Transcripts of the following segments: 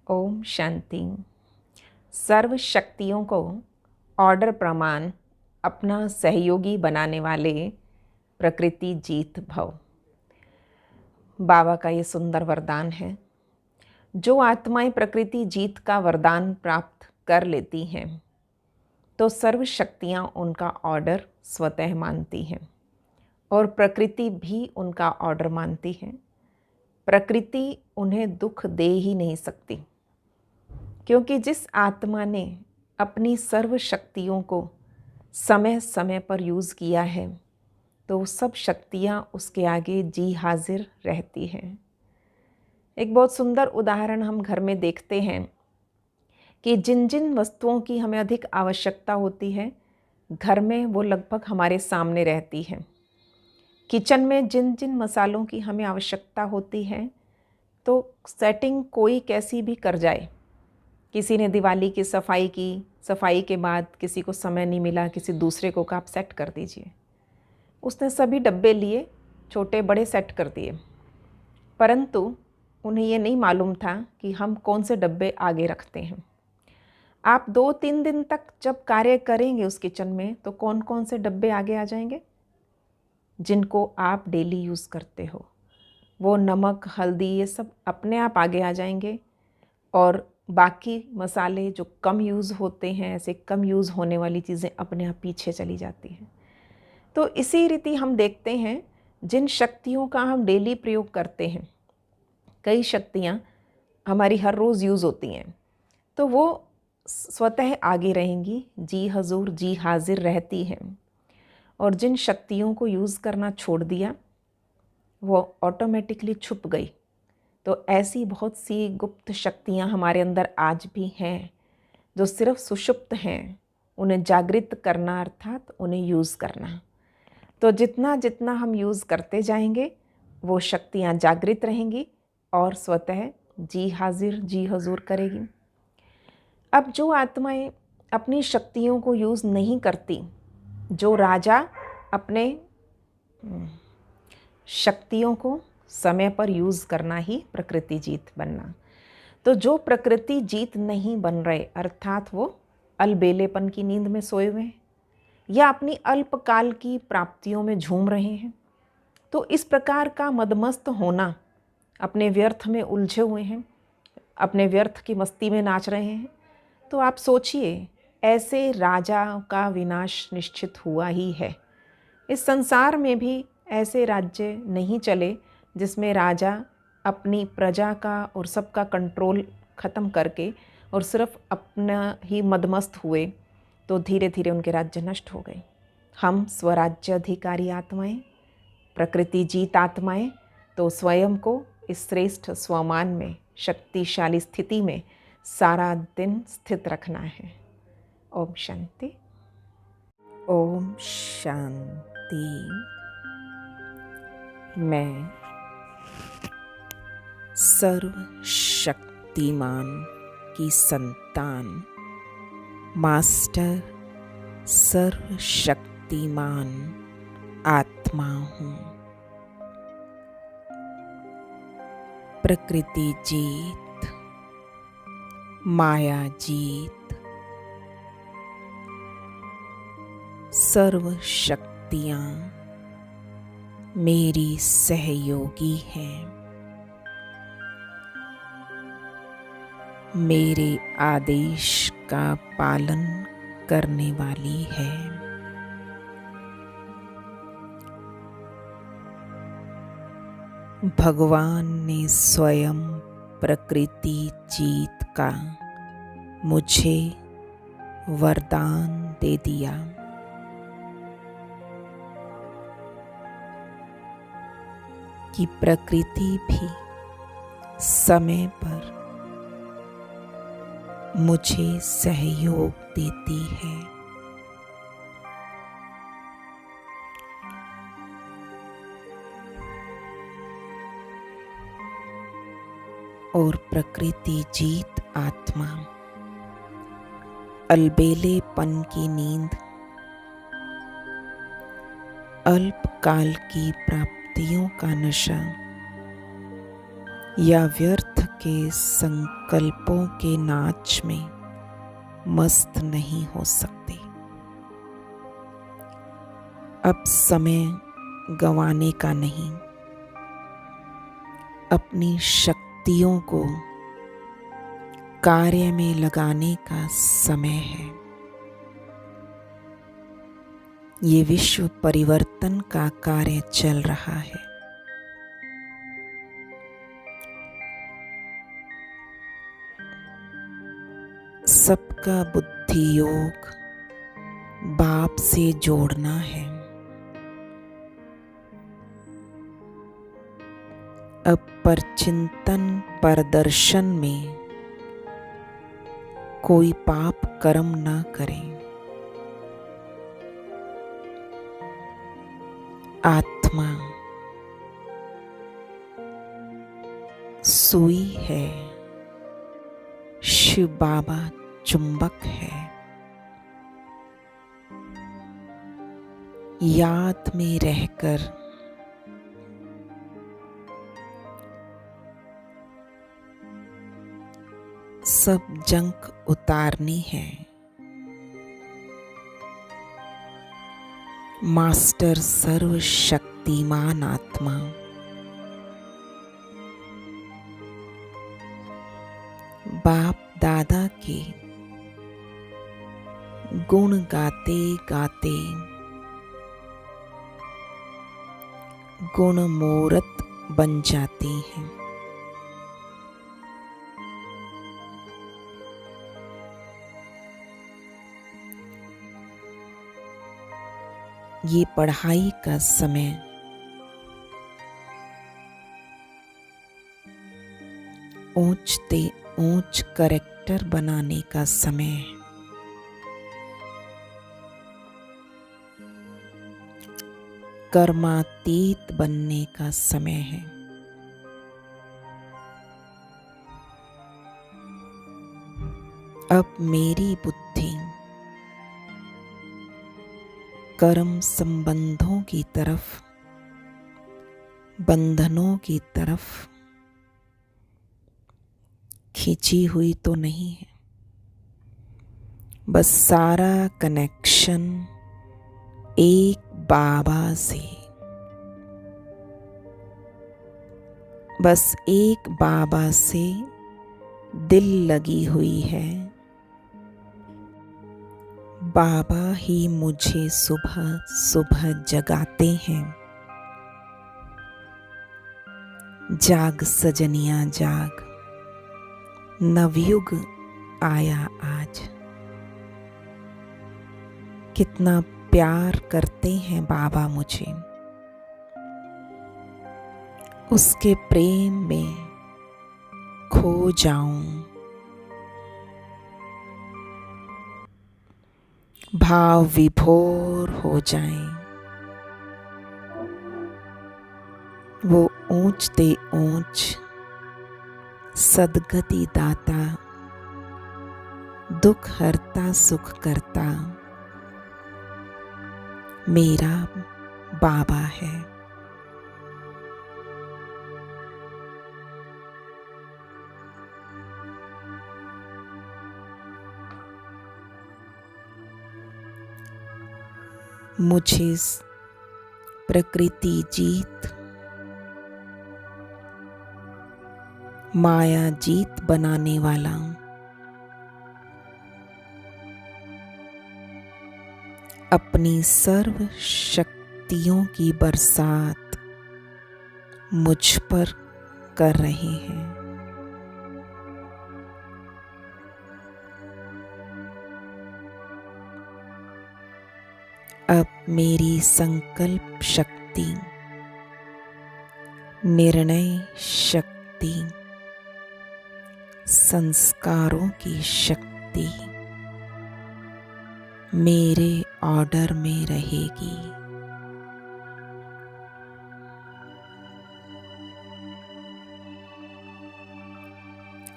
ओम शांति। सर्व शक्तियों को ऑर्डर प्रमाण अपना सहयोगी बनाने वाले प्रकृति जीत भव। बाबा का ये सुंदर वरदान है। जो आत्माएं प्रकृति जीत का वरदान प्राप्त कर लेती हैं तो सर्व शक्तियाँ उनका ऑर्डर स्वतः मानती हैं और प्रकृति भी उनका ऑर्डर मानती है। प्रकृति उन्हें दुख दे ही नहीं सकती, क्योंकि जिस आत्मा ने अपनी सर्व शक्तियों को समय समय पर यूज़ किया है तो सब शक्तियाँ उसके आगे जी हाजिर रहती हैं। एक बहुत सुंदर उदाहरण हम घर में देखते हैं कि जिन जिन वस्तुओं की हमें अधिक आवश्यकता होती है घर में वो लगभग हमारे सामने रहती है। किचन में जिन जिन मसालों की हमें आवश्यकता होती है तो सेटिंग कोई कैसी भी कर जाए, किसी ने दिवाली की सफाई की, सफाई के बाद किसी को समय नहीं मिला, किसी दूसरे को कहा आप सेट कर दीजिए, उसने सभी डब्बे लिए, छोटे बड़े सेट कर दिए, परंतु उन्हें ये नहीं मालूम था कि हम कौन से डब्बे आगे रखते हैं। आप 2-3 दिन तक जब कार्य करेंगे उस किचन में तो कौन कौन से डब्बे आगे आ जाएंगे? जिनको आप डेली यूज़ करते हो, वो नमक, हल्दी, ये सब अपने आप आगे आ जाएंगे और बाकी मसाले जो कम यूज़ होते हैं, ऐसे कम यूज़ होने वाली चीज़ें अपने आप पीछे चली जाती हैं। तो इसी रीति हम देखते हैं जिन शक्तियों का हम डेली प्रयोग करते हैं, कई शक्तियाँ हमारी हर रोज़ यूज़ होती हैं तो वो स्वतः आगे रहेंगी, जी हजूर, जी हाजिर रहती हैं। और जिन शक्तियों को यूज़ करना छोड़ दिया वो ऑटोमेटिकली छुप गई। तो ऐसी बहुत सी गुप्त शक्तियाँ हमारे अंदर आज भी हैं जो सिर्फ सुषुप्त हैं, उन्हें जागृत करना अर्थात उन्हें यूज़ करना। तो जितना जितना हम यूज़ करते जाएंगे वो शक्तियाँ जागृत रहेंगी और स्वतः जी हाजिर, जी हजूर करेगी। अब जो आत्माएं अपनी शक्तियों को यूज़ नहीं करती, जो राजा अपने शक्तियों को समय पर यूज़ करना ही प्रकृति जीत बनना, तो जो प्रकृति जीत नहीं बन रहे अर्थात वो अलबेलेपन की नींद में सोए हुए हैं या अपनी अल्पकाल की प्राप्तियों में झूम रहे हैं, तो इस प्रकार का मदमस्त होना, अपने व्यर्थ में उलझे हुए हैं, अपने व्यर्थ की मस्ती में नाच रहे हैं, तो आप सोचिए ऐसे राजा का विनाश निश्चित हुआ ही है। इस संसार में भी ऐसे राज्य नहीं चले जिसमें राजा अपनी प्रजा का और सबका कंट्रोल ख़त्म करके और सिर्फ अपना ही मदमस्त हुए तो धीरे धीरे उनके राज्य नष्ट हो गए। हम स्वराज्य अधिकारी आत्माएं, प्रकृति जीत आत्माएं, तो स्वयं को इस श्रेष्ठ स्वमान में, शक्तिशाली स्थिति में सारा दिन स्थित रखना है। ओम शांति। ओम शांति। मैं सर्वशक्तिमान की संतान, मास्टर सर्वशक्तिमान आत्मा हूँ। प्रकृति जीत, माया जीत, सर्व शक्तियाँ मेरी सहयोगी हैं। मेरे आदेश का पालन करने वाली है। भगवान ने स्वयं प्रकृति जीत का मुझे वरदान दे दिया। कि प्रकृति भी समय पर मुझे सहयोग देती है। और प्रकृति जीत आत्मा अलबेलेपन की नींद, अल्पकाल की प्राप्तियों का नशा या व्यर्थ के संकल्पों के नाच में मस्त नहीं हो सकते। अब समय गंवाने का नहीं, अपनी शक्तियों को कार्य में लगाने का समय है। ये विश्व परिवर्तन का कार्य चल रहा है। सबका बुद्धि योग बाप से जोड़ना है। अब पर चिंतन प्रदर्शन में कोई पाप कर्म न करे। आत्मा सुई है, शिव बाबा चुंबक है। याद में रहकर सब जंक उतारनी है। मास्टर सर्वशक्तिमान आत्मा बाप दादा के गुण गाते गाते गुणमूर्त बन जाती हैं। ये पढ़ाई का समय ऊंचते ऊंच कैरेक्टर बनाने का समय है। कर्मातीत बनने का समय है। अब मेरी बुद्धि कर्म संबंधों की तरफ, बंधनों की तरफ खींची हुई तो नहीं है। बस सारा कनेक्शन एक बाबा से, बस एक बाबा से दिल लगी हुई है। बाबा ही मुझे सुबह सुबह जगाते हैं। जाग सजनिया जाग, नवयुग आया आज। कितना प्यार करते हैं बाबा मुझे। उसके प्रेम में खो जाऊं, भाव विभोर हो जाएं। वो ऊंचते ऊंच सदगति दाता, दुख हरता सुख करता मेरा बाबा है। मुझे प्रकृति जीत, माया जीत बनाने वाला अपनी सर्व शक्तियों की बरसात मुझ पर कर रहे हैं। अब मेरी संकल्प शक्ति, निर्णय शक्ति, संस्कारों की शक्ति मेरे ऑर्डर में रहेगी।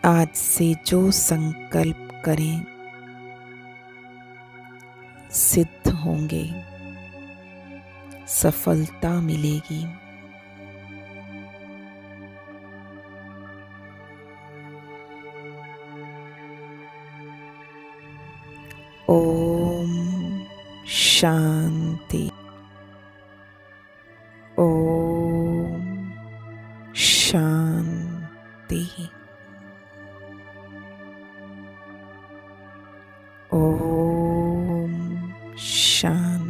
आज से जो संकल्प करें सिद्ध होंगे, सफलता मिलेगी। ओम शांति। ओम शांति। ओम शांति।